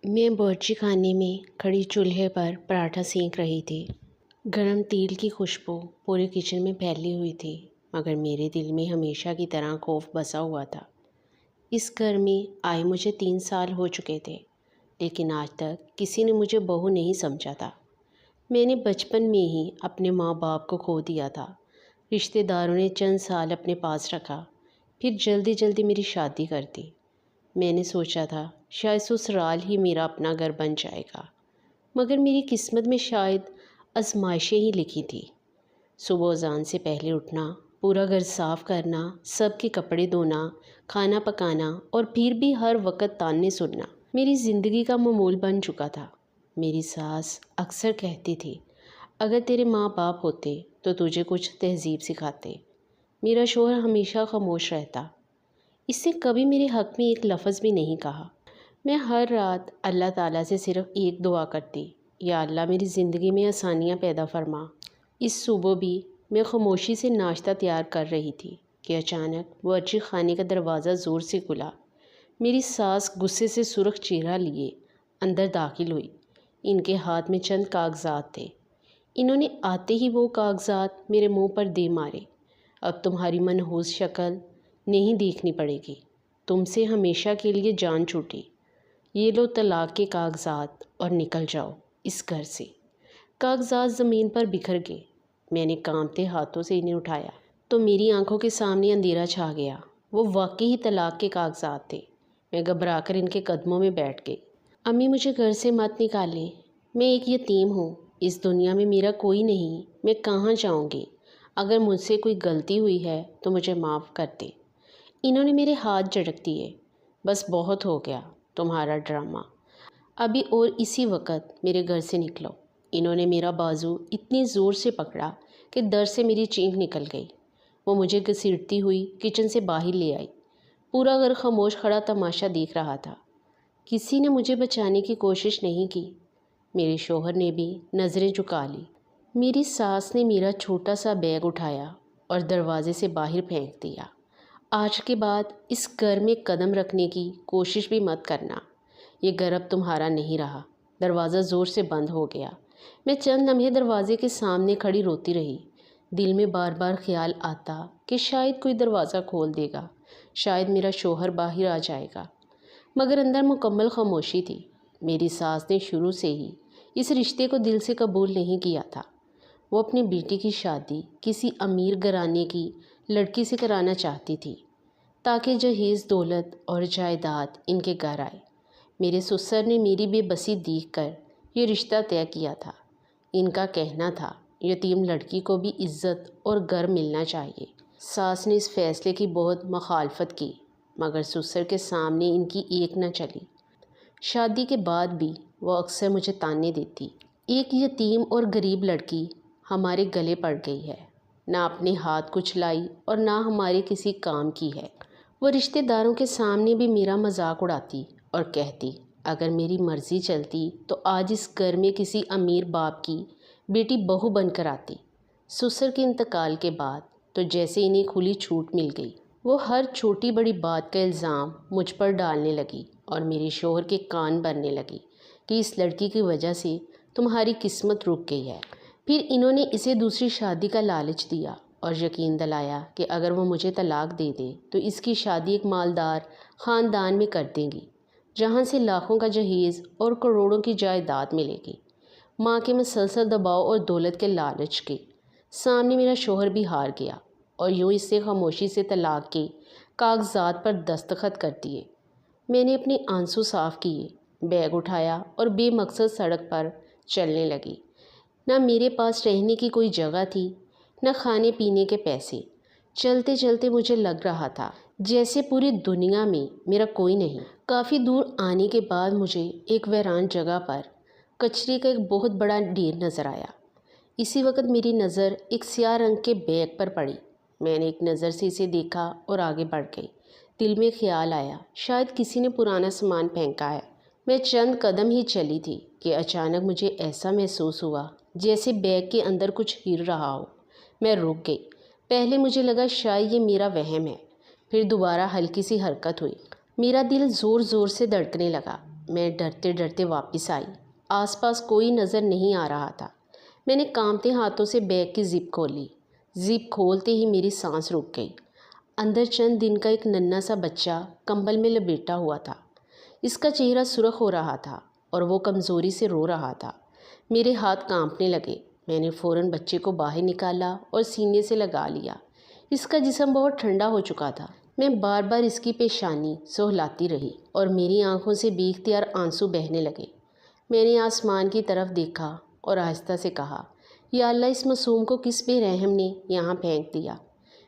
میں باورچی خانے میں کھڑی چولہے پر پراٹھا سینک رہی تھی۔ گرم تیل کی خوشبو پورے کچن میں پھیلی ہوئی تھی، مگر میرے دل میں ہمیشہ کی طرح خوف بسا ہوا تھا۔ اس گھر میں آئے مجھے 3 سال ہو چکے تھے، لیکن آج تک کسی نے مجھے بہو نہیں سمجھا تھا۔ میں نے بچپن میں ہی اپنے ماں باپ کو کھو دیا تھا۔ رشتہ داروں نے چند سال اپنے پاس رکھا، پھر جلدی جلدی میری شادی کر دی۔ میں نے سوچا تھا شاید سسرال ہی میرا اپنا گھر بن جائے گا، مگر میری قسمت میں شاید آزمائشیں ہی لکھی تھی۔ صبح اذان سے پہلے اٹھنا، پورا گھر صاف کرنا، سب کے کپڑے دھونا، کھانا پکانا اور پھر بھی ہر وقت تانے سننا میری زندگی کا معمول بن چکا تھا۔ میری ساس اکثر کہتی تھی، اگر تیرے ماں باپ ہوتے تو تجھے کچھ تہذیب سکھاتے۔ میرا شوہر ہمیشہ خاموش رہتا، اس نے کبھی میرے حق میں ایک لفظ بھی نہیں کہا۔ میں ہر رات اللہ تعالیٰ سے صرف ایک دعا کرتی، یا اللہ میری زندگی میں آسانیاں پیدا فرما۔ اس صبح بھی میں خاموشی سے ناشتہ تیار کر رہی تھی کہ اچانک باورچی خانے کا دروازہ زور سے کھلا۔ میری ساس غصے سے سرخ چہرہ لیے اندر داخل ہوئی۔ ان کے ہاتھ میں چند کاغذات تھے۔ انہوں نے آتے ہی وہ کاغذات میرے منہ پر دے مارے۔ اب تمہاری منحوس شکل نہیں دیکھنی پڑے گی، تم سے ہمیشہ کے لیے جان چھوٹی۔ یہ لو طلاق کے کاغذات اور نکل جاؤ اس گھر سے۔ کاغذات زمین پر بکھر گئے۔ میں نے کانپتے ہاتھوں سے انہیں اٹھایا تو میری آنکھوں کے سامنے اندھیرا چھا گیا۔ وہ واقعی ہی طلاق کے کاغذات تھے۔ میں گھبرا کر ان کے قدموں میں بیٹھ گئی۔ امی مجھے گھر سے مت نکالیں، میں ایک یتیم ہوں، اس دنیا میں میرا کوئی نہیں، میں کہاں جاؤں گی؟ اگر مجھ سے کوئی غلطی ہوئی ہے تو مجھے معاف کر دے۔ انہوں نے میرے ہاتھ جھٹک دیے۔ بس بہت ہو گیا تمہارا ڈرامہ، ابھی اور اسی وقت میرے گھر سے نکلو۔ انہوں نے میرا بازو اتنی زور سے پکڑا کہ درد سے میری چینخ نکل گئی۔ وہ مجھے گھسیٹتی ہوئی کچن سے باہر لے آئی۔ پورا گھر خاموش کھڑا تماشا دیکھ رہا تھا۔ کسی نے مجھے بچانے کی کوشش نہیں کی۔ میرے شوہر نے بھی نظریں جھکا لی۔ میری ساس نے میرا چھوٹا سا بیگ اٹھایا اور دروازے سے باہر پھینک دیا۔ آج کے بعد اس گھر میں قدم رکھنے کی کوشش بھی مت کرنا، یہ گھر اب تمہارا نہیں رہا۔ دروازہ زور سے بند ہو گیا۔ میں چند لمحے دروازے کے سامنے کھڑی روتی رہی۔ دل میں بار بار خیال آتا کہ شاید کوئی دروازہ کھول دے گا، شاید میرا شوہر باہر آ جائے گا، مگر اندر مکمل خاموشی تھی۔ میری ساس نے شروع سے ہی اس رشتے کو دل سے قبول نہیں کیا تھا۔ وہ اپنی بیٹی کی شادی کسی امیر گھرانے کی لڑکی سے کرانا چاہتی تھی تاکہ جہیز دولت اور جائیداد ان کے گھر آئے۔ میرے سسر نے میری بے بسی دیکھ کر یہ رشتہ طے کیا تھا۔ ان کا کہنا تھا یتیم لڑکی کو بھی عزت اور گھر ملنا چاہیے۔ ساس نے اس فیصلے کی بہت مخالفت کی، مگر سسر کے سامنے ان کی ایک نہ چلی۔ شادی کے بعد بھی وہ اکثر مجھے تانے دیتی، ایک یتیم اور غریب لڑکی ہمارے گلے پڑ گئی ہے، نہ اپنے ہاتھ کچھ لائی اور نہ ہمارے کسی کام کی ہے۔ وہ رشتہ داروں کے سامنے بھی میرا مذاق اڑاتی اور کہتی، اگر میری مرضی چلتی تو آج اس گھر میں کسی امیر باپ کی بیٹی بہو بن کر آتی۔ سسر کے انتقال کے بعد تو جیسے انہیں کھلی چھوٹ مل گئی، وہ ہر چھوٹی بڑی بات کا الزام مجھ پر ڈالنے لگی اور میرے شوہر کے کان بھرنے لگی کہ اس لڑکی کی وجہ سے تمہاری قسمت رک گئی ہے۔ پھر انہوں نے اسے دوسری شادی کا لالچ دیا اور یقین دلایا کہ اگر وہ مجھے طلاق دے دے تو اس کی شادی ایک مالدار خاندان میں کر دیں گی، جہاں سے لاکھوں کا جہیز اور کروڑوں کی جائیداد ملے گی۔ ماں کے مسلسل دباؤ اور دولت کے لالچ کے سامنے میرا شوہر بھی ہار گیا اور یوں اس سے خاموشی سے طلاق کے کاغذات پر دستخط کر دیے۔ میں نے اپنے آنسو صاف کیے، بیگ اٹھایا اور بے مقصد سڑک پر چلنے لگی۔ نہ میرے پاس رہنے کی کوئی جگہ تھی، نہ کھانے پینے کے پیسے۔ چلتے چلتے مجھے لگ رہا تھا جیسے پوری دنیا میں میرا کوئی نہیں۔ کافی دور آنے کے بعد مجھے ایک ویران جگہ پر کچرے کا ایک بہت بڑا ڈھیر نظر آیا۔ اسی وقت میری نظر ایک سیاہ رنگ کے بیگ پر پڑی۔ میں نے ایک نظر سے اسے دیکھا اور آگے بڑھ گئی۔ دل میں خیال آیا شاید کسی نے پرانا سامان پھینکا ہے۔ میں چند قدم ہی چلی تھی کہ اچانک مجھے ایسا محسوس ہوا جیسے بیگ کے اندر کچھ گر رہا ہو۔ میں رک گئی۔ پہلے مجھے لگا شاید یہ میرا وہم ہے، پھر دوبارہ ہلکی سی حرکت ہوئی۔ میرا دل زور زور سے دھڑکنے لگا۔ میں ڈرتے ڈرتے واپس آئی۔ آس پاس کوئی نظر نہیں آ رہا تھا۔ میں نے کانپتے ہاتھوں سے بیگ کی زپ کھولی۔ زپ کھولتے ہی میری سانس رک گئی۔ اندر چند دن کا ایک ننھا سا بچہ کمبل میں لپیٹا ہوا تھا۔ اس کا چہرہ سرخ ہو رہا تھا اور وہ کمزوری سے رو رہا تھا۔ میرے ہاتھ کانپنے لگے۔ میں نے فوراً بچے کو باہر نکالا اور سینے سے لگا لیا۔ اس کا جسم بہت ٹھنڈا ہو چکا تھا۔ میں بار بار اس کی پیشانی سہلاتی رہی اور میری آنکھوں سے بے اختیار آنسو بہنے لگے۔ میں نے آسمان کی طرف دیکھا اور آہستہ سے کہا، یا اللہ، اس معصوم کو کس بے رحم نے یہاں پھینک دیا۔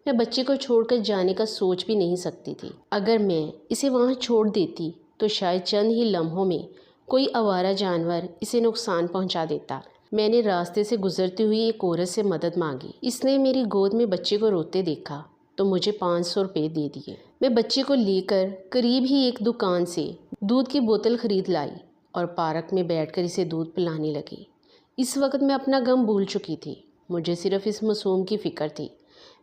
میں بچے کو چھوڑ کر جانے کا سوچ بھی نہیں سکتی تھی۔ اگر میں اسے وہاں چھوڑ دیتی تو شاید چند ہی لمحوں میں کوئی آوارہ جانور اسے نقصان پہنچا دیتا۔ میں نے راستے سے گزرتی ہوئی ایک عورت سے مدد مانگی۔ اس نے میری گود میں بچے کو روتے دیکھا تو مجھے 500 روپے دے دیے۔ میں بچے کو لے کر قریب ہی ایک دکان سے دودھ کی بوتل خرید لائی اور پارک میں بیٹھ کر اسے دودھ پلانے لگی۔ اس وقت میں اپنا غم بھول چکی تھی۔ مجھے صرف اس معصوم کی فکر تھی۔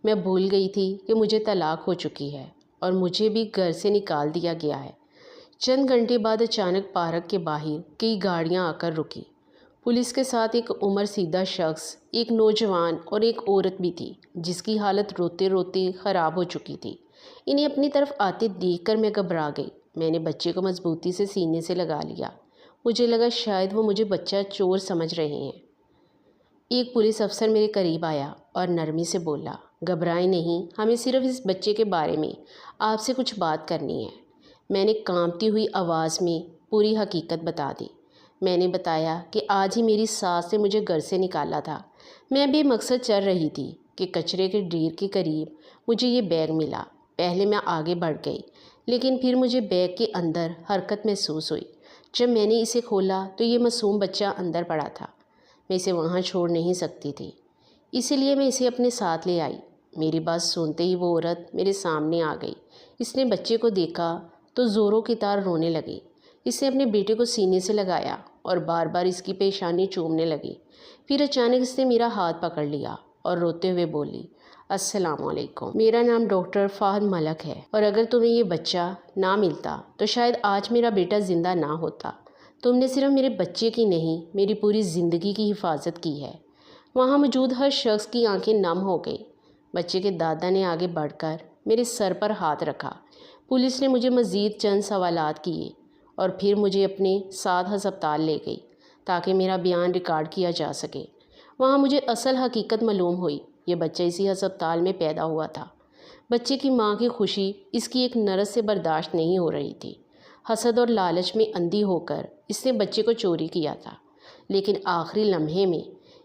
میں بھول گئی تھی کہ مجھے طلاق ہو چکی ہے اور مجھے بھی گھر سے نکال دیا گیا ہے۔ چند گھنٹے بعد اچانک پارک کے باہر کئی گاڑیاں آ کر رکی۔ پولیس کے ساتھ ایک عمر سیدھا شخص، ایک نوجوان اور ایک عورت بھی تھی جس کی حالت روتے روتے خراب ہو چکی تھی۔ انہیں اپنی طرف آتے دیکھ کر میں گھبرا گئی۔ میں نے بچے کو مضبوطی سے سینے سے لگا لیا۔ مجھے لگا شاید وہ مجھے بچہ چور سمجھ رہے ہیں۔ ایک پولیس افسر میرے قریب آیا اور نرمی سے بولا، گھبرائیں نہیں، ہمیں صرف اس بچے کے بارے میں آپ سے کچھ بات کرنی ہے۔ میں نے کانپتی ہوئی آواز میں پوری حقیقت بتا دی۔ میں نے بتایا کہ آج ہی میری ساس نے مجھے گھر سے نکالا تھا۔ میں بے مقصد چل رہی تھی کہ کچرے کے ڈھیر کے قریب مجھے یہ بیگ ملا۔ پہلے میں آگے بڑھ گئی، لیکن پھر مجھے بیگ کے اندر حرکت محسوس ہوئی۔ جب میں نے اسے کھولا تو یہ معصوم بچہ اندر پڑا تھا۔ میں اسے وہاں چھوڑ نہیں سکتی تھی، اسی لیے میں اسے اپنے ساتھ لے آئی۔ میری بات سنتے ہی وہ عورت میرے سامنے آ گئی۔ اس نے بچے کو دیکھا تو زوروں کی طرح رونے لگی۔ اس نے اپنے بیٹے کو سینے سے لگایا اور بار بار اس کی پیشانی چومنے لگی۔ پھر اچانک اس نے میرا ہاتھ پکڑ لیا اور روتے ہوئے بولی، السلام علیکم، میرا نام ڈاکٹر فہد ملک ہے اور اگر تمہیں یہ بچہ نہ ملتا تو شاید آج میرا بیٹا زندہ نہ ہوتا۔ تم نے صرف میرے بچے کی نہیں، میری پوری زندگی کی حفاظت کی ہے۔ وہاں موجود ہر شخص کی آنکھیں نم ہو گئی۔ بچے کے دادا نے آگے بڑھ کر میرے سر پر ہاتھ رکھا۔ پولیس نے مجھے مزید چند سوالات کیے اور پھر مجھے اپنے ساتھ ہسپتال لے گئی تاکہ میرا بیان ریکارڈ کیا جا سکے۔ وہاں مجھے اصل حقیقت معلوم ہوئی۔ یہ بچہ اسی ہسپتال میں پیدا ہوا تھا۔ بچے کی ماں کی خوشی اس کی ایک نرس سے برداشت نہیں ہو رہی تھی۔ حسد اور لالچ میں اندھی ہو کر اس نے بچے کو چوری کیا تھا، لیکن آخری لمحے میں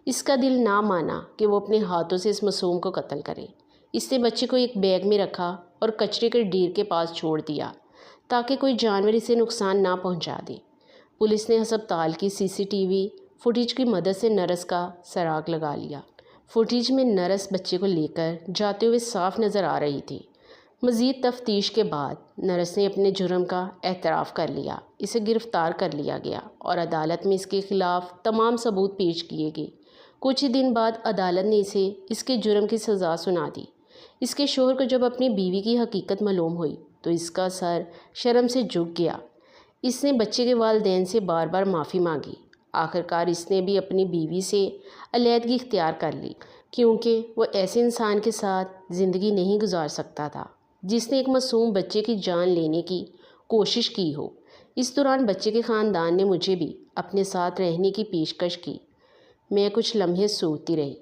اس کا دل نہ مانا کہ وہ اپنے ہاتھوں سے اس معصوم کو قتل کرے۔ اس نے بچے کو ایک بیگ میں رکھا اور کچرے کے ڈھیر کے پاس چھوڑ دیا تاکہ کوئی جانور اسے نقصان نہ پہنچا دے۔ پولیس نے ہسپتال کی CCTV فوٹیج کی مدد سے نرس کا سراغ لگا لیا۔ فوٹیج میں نرس بچے کو لے کر جاتے ہوئے صاف نظر آ رہی تھی۔ مزید تفتیش کے بعد نرس نے اپنے جرم کا اعتراف کر لیا۔ اسے گرفتار کر لیا گیا اور عدالت میں اس کے خلاف تمام ثبوت پیش کیے گئے۔ کچھ ہی دن بعد عدالت نے اسے اس کے جرم کی سزا سنا دی۔ اس کے شوہر کو جب اپنی بیوی کی حقیقت معلوم ہوئی تو اس کا سر شرم سے جھک گیا۔ اس نے بچے کے والدین سے بار بار معافی مانگی۔ آخرکار اس نے بھی اپنی بیوی سے علیحدگی اختیار کر لی، کیونکہ وہ ایسے انسان کے ساتھ زندگی نہیں گزار سکتا تھا جس نے ایک معصوم بچے کی جان لینے کی کوشش کی ہو۔ اس دوران بچے کے خاندان نے مجھے بھی اپنے ساتھ رہنے کی پیشکش کی۔ میں کچھ لمحے سوچتی رہی۔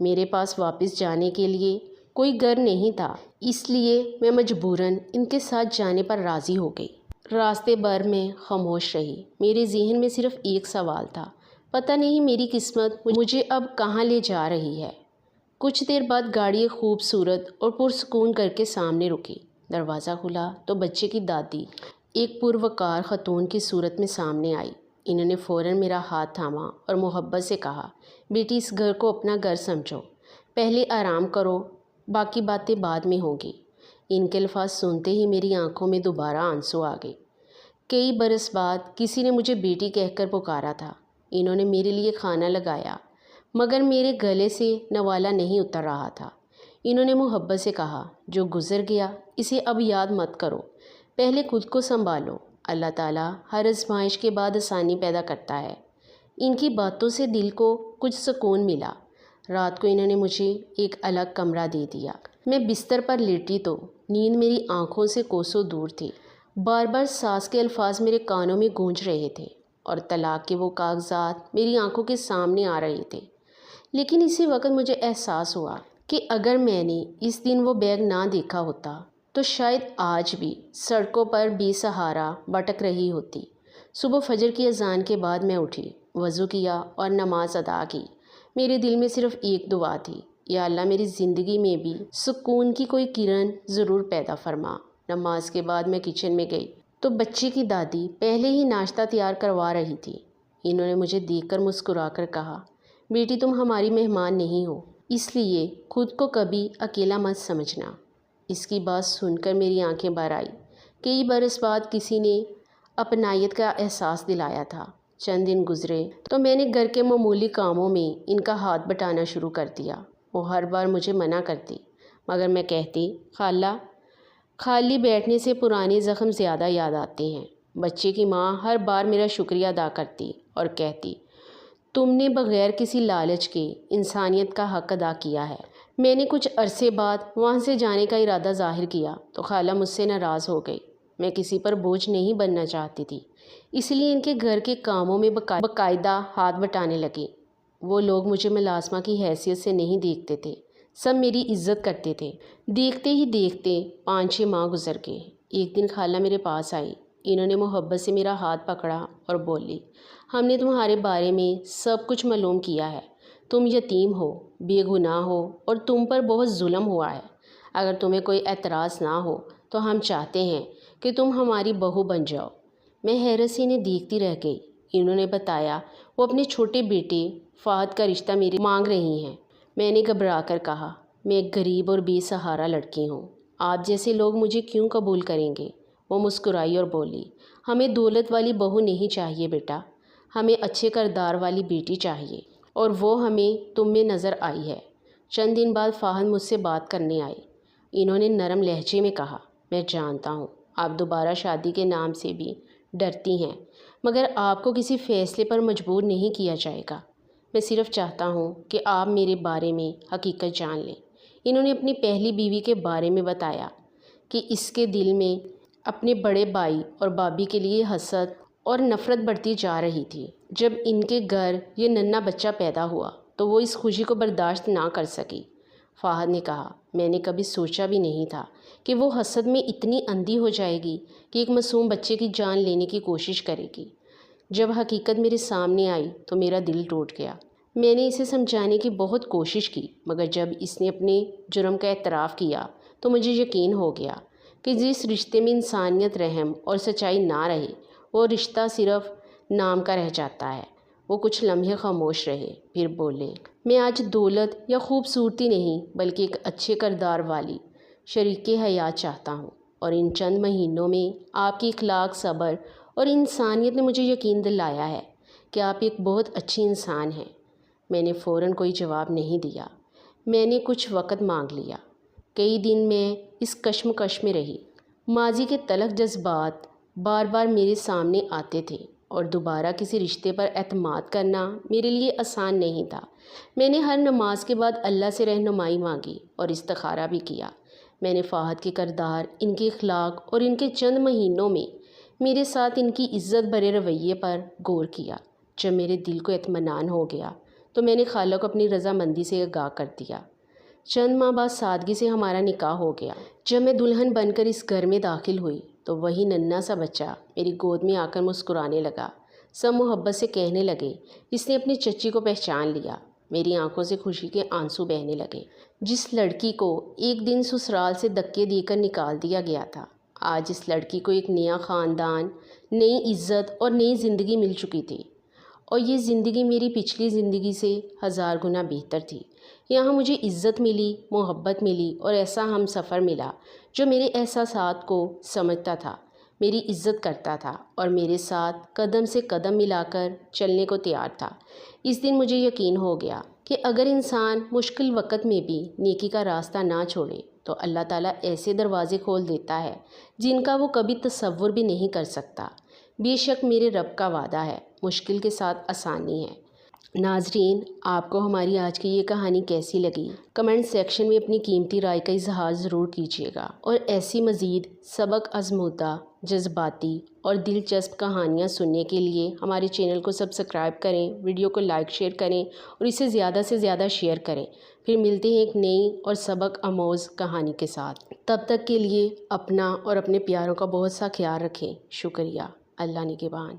میرے پاس واپس جانے کے لیے کوئی گھر نہیں تھا، اس لیے میں مجبوراً ان کے ساتھ جانے پر راضی ہو گئی۔ راستے بھر میں خاموش رہی۔ میرے ذہن میں صرف ایک سوال تھا، پتہ نہیں میری قسمت مجھے اب کہاں لے جا رہی ہے۔ کچھ دیر بعد گاڑی ایک خوبصورت اور پرسکون گھر کے سامنے رکی۔ دروازہ کھلا تو بچے کی دادی ایک پروقار خاتون کی صورت میں سامنے آئی۔ انہوں نے فوراً میرا ہاتھ تھاما اور محبت سے کہا، بیٹی، اس گھر کو اپنا گھر سمجھو، پہلے آرام کرو، باقی باتیں بعد میں ہوں گی۔ ان کے الفاظ سنتے ہی میری آنکھوں میں دوبارہ آنسو آ گئے۔ کئی برس بعد کسی نے مجھے بیٹی کہہ کر پکارا تھا۔ انہوں نے میرے لیے کھانا لگایا، مگر میرے گلے سے نوالا نہیں اتر رہا تھا۔ انہوں نے محبت سے کہا، جو گزر گیا اسے اب یاد مت کرو، پہلے خود کو سنبھالو۔ اللہ تعالیٰ ہر آزمائش کے بعد آسانی پیدا کرتا ہے۔ ان کی باتوں سے دل کو کچھ سکون ملا۔ رات کو انہوں نے مجھے ایک الگ کمرہ دے دیا۔ میں بستر پر لیٹی تو نیند میری آنکھوں سے کوسوں دور تھی۔ بار بار ساس کے الفاظ میرے کانوں میں گونج رہے تھے اور طلاق کے وہ کاغذات میری آنکھوں کے سامنے آ رہے تھے۔ لیکن اسی وقت مجھے احساس ہوا کہ اگر میں نے اس دن وہ بیگ نہ دیکھا ہوتا تو شاید آج بھی سڑکوں پر بے سہارا بھٹک رہی ہوتی۔ صبح فجر کی اذان کے بعد میں اٹھی، وضو کیا اور نماز ادا کی۔ میرے دل میں صرف ایک دعا تھی، یا اللہ میری زندگی میں بھی سکون کی کوئی کرن ضرور پیدا فرما۔ نماز کے بعد میں کچن میں گئی تو بچے کی دادی پہلے ہی ناشتہ تیار کروا رہی تھی۔ انہوں نے مجھے دیکھ کر مسکرا کر کہا، بیٹی تم ہماری مہمان نہیں ہو، اس لیے خود کو کبھی اکیلا مت سمجھنا۔ اس کی بات سن کر میری آنکھیں بھر آئی۔ کئی برس بعد کسی نے اپنائیت کا احساس دلایا تھا۔ چند دن گزرے تو میں نے گھر کے معمولی کاموں میں ان کا ہاتھ بٹانا شروع کر دیا۔ وہ ہر بار مجھے منع کرتی، مگر میں کہتی، خالہ خالی بیٹھنے سے پرانے زخم زیادہ یاد آتے ہیں۔ بچے کی ماں ہر بار میرا شکریہ ادا کرتی اور کہتی، تم نے بغیر کسی لالچ کے انسانیت کا حق ادا کیا ہے۔ میں نے کچھ عرصے بعد وہاں سے جانے کا ارادہ ظاہر کیا تو خالہ مجھ سے ناراض ہو گئی۔ میں کسی پر بوجھ نہیں بننا چاہتی تھی، اس لیے ان کے گھر کے کاموں میں باقاعدہ ہاتھ بٹانے لگے۔ وہ لوگ مجھے ملازمہ کی حیثیت سے نہیں دیکھتے تھے، سب میری عزت کرتے تھے۔ دیکھتے ہی دیکھتے 5-6 ماہ گزر گئے۔ ایک دن خالہ میرے پاس آئی۔ انہوں نے محبت سے میرا ہاتھ پکڑا اور بولی، ہم نے تمہارے بارے میں سب کچھ معلوم کیا ہے۔ تم یتیم ہو، بے گناہ ہو اور تم پر بہت ظلم ہوا ہے۔ اگر تمہیں کوئی اعتراض نہ ہو تو ہم چاہتے ہیں کہ تم ہماری بہو بن جاؤ۔ میں حیرت سے انہیں دیکھتی رہ گئی۔ انہوں نے بتایا وہ اپنے چھوٹے بیٹے فہد کا رشتہ میرے مانگ رہی ہیں۔ میں نے گھبرا کر کہا، میں ایک غریب اور بے سہارا لڑکی ہوں، آپ جیسے لوگ مجھے کیوں قبول کریں گے؟ وہ مسکرائی اور بولی، ہمیں دولت والی بہو نہیں چاہیے بیٹا، ہمیں اچھے کردار والی بیٹی چاہیے، اور وہ ہمیں تم میں نظر آئی ہے۔ چند دن بعد فہد مجھ سے بات کرنے آئے۔ انہوں نے نرم لہجے میں کہا، میں جانتا ہوں آپ دوبارہ شادی کے نام سے بھی ڈرتی ہیں، مگر آپ کو کسی فیصلے پر مجبور نہیں کیا جائے گا۔ میں صرف چاہتا ہوں کہ آپ میرے بارے میں حقیقت جان لیں۔ انہوں نے اپنی پہلی بیوی کے بارے میں بتایا کہ اس کے دل میں اپنے بڑے بھائی اور بھابھی کے لیے حسد اور نفرت بڑھتی جا رہی تھی۔ جب ان کے گھر یہ ننھا بچہ پیدا ہوا تو وہ اس خوشی کو برداشت نہ کر سکی۔ فہد نے کہا، میں نے کبھی سوچا بھی نہیں تھا کہ وہ حسد میں اتنی اندھی ہو جائے گی کہ ایک معصوم بچے کی جان لینے کی کوشش کرے گی۔ جب حقیقت میرے سامنے آئی تو میرا دل ٹوٹ گیا۔ میں نے اسے سمجھانے کی بہت کوشش کی، مگر جب اس نے اپنے جرم کا اعتراف کیا تو مجھے یقین ہو گیا کہ جس رشتے میں انسانیت، رحم اور سچائی نہ رہے، وہ رشتہ صرف نام کا رہ جاتا ہے۔ وہ کچھ لمحے خاموش رہے، پھر بولے، میں آج دولت یا خوبصورتی نہیں بلکہ ایک اچھے کردار والی شریک حیات چاہتا ہوں، اور ان چند مہینوں میں آپ کی اخلاق، صبر اور انسانیت نے مجھے یقین دلایا ہے کہ آپ ایک بہت اچھی انسان ہیں۔ میں نے فوراً کوئی جواب نہیں دیا۔ میں نے کچھ وقت مانگ لیا۔ کئی دن میں اس کشمکش میں رہی۔ ماضی کے تلخ جذبات بار بار میرے سامنے آتے تھے اور دوبارہ کسی رشتے پر اعتماد کرنا میرے لیے آسان نہیں تھا۔ میں نے ہر نماز کے بعد اللہ سے رہنمائی مانگی اور استخارہ بھی کیا۔ میں نے فہد کے کردار، ان کے اخلاق اور ان کے چند مہینوں میں میرے ساتھ ان کی عزت بھرے رویے پر غور کیا۔ جب میرے دل کو اطمینان ہو گیا تو میں نے خالہ کو اپنی رضامندی سے آگاہ کر دیا۔ چند ماہ بعد سادگی سے ہمارا نکاح ہو گیا۔ جب میں دلہن بن کر اس گھر میں داخل ہوئی تو وہی ننھا سا بچہ میری گود میں آ کر مسکرانے لگا۔ سب محبت سے کہنے لگے، اس نے اپنی چچی کو پہچان لیا۔ میری آنکھوں سے خوشی کے آنسو بہنے لگے۔ جس لڑکی کو ایک دن سسرال سے دھکے دے کر نکال دیا گیا تھا، آج اس لڑکی کو ایک نیا خاندان، نئی عزت اور نئی زندگی مل چکی تھی، اور یہ زندگی میری پچھلی زندگی سے 1000 گنا بہتر تھی۔ یہاں مجھے عزت ملی، محبت ملی اور ایسا ہم سفر ملا جو میرے احساسات کو سمجھتا تھا، میری عزت کرتا تھا اور میرے ساتھ قدم سے قدم ملا کر چلنے کو تیار تھا۔ اس دن مجھے یقین ہو گیا کہ اگر انسان مشکل وقت میں بھی نیکی کا راستہ نہ چھوڑے تو اللہ تعالیٰ ایسے دروازے کھول دیتا ہے جن کا وہ کبھی تصور بھی نہیں کر سکتا۔ بے شک میرے رب کا وعدہ ہے، مشکل کے ساتھ آسانی ہے۔ ناظرین، آپ کو ہماری آج کی یہ کہانی کیسی لگی؟ کمنٹ سیکشن میں اپنی قیمتی رائے کا اظہار ضرور کیجیے گا، اور ایسی مزید سبق آموزہ، جذباتی اور دلچسپ کہانیاں سننے کے لیے ہمارے چینل کو سبسکرائب کریں، ویڈیو کو لائک شیئر کریں اور اسے زیادہ سے زیادہ شیئر کریں۔ پھر ملتے ہیں ایک نئی اور سبق آموز کہانی کے ساتھ۔ تب تک کے لیے اپنا اور اپنے پیاروں کا بہت سا خیال رکھیں۔ شکریہ۔ اللہ نگہبان۔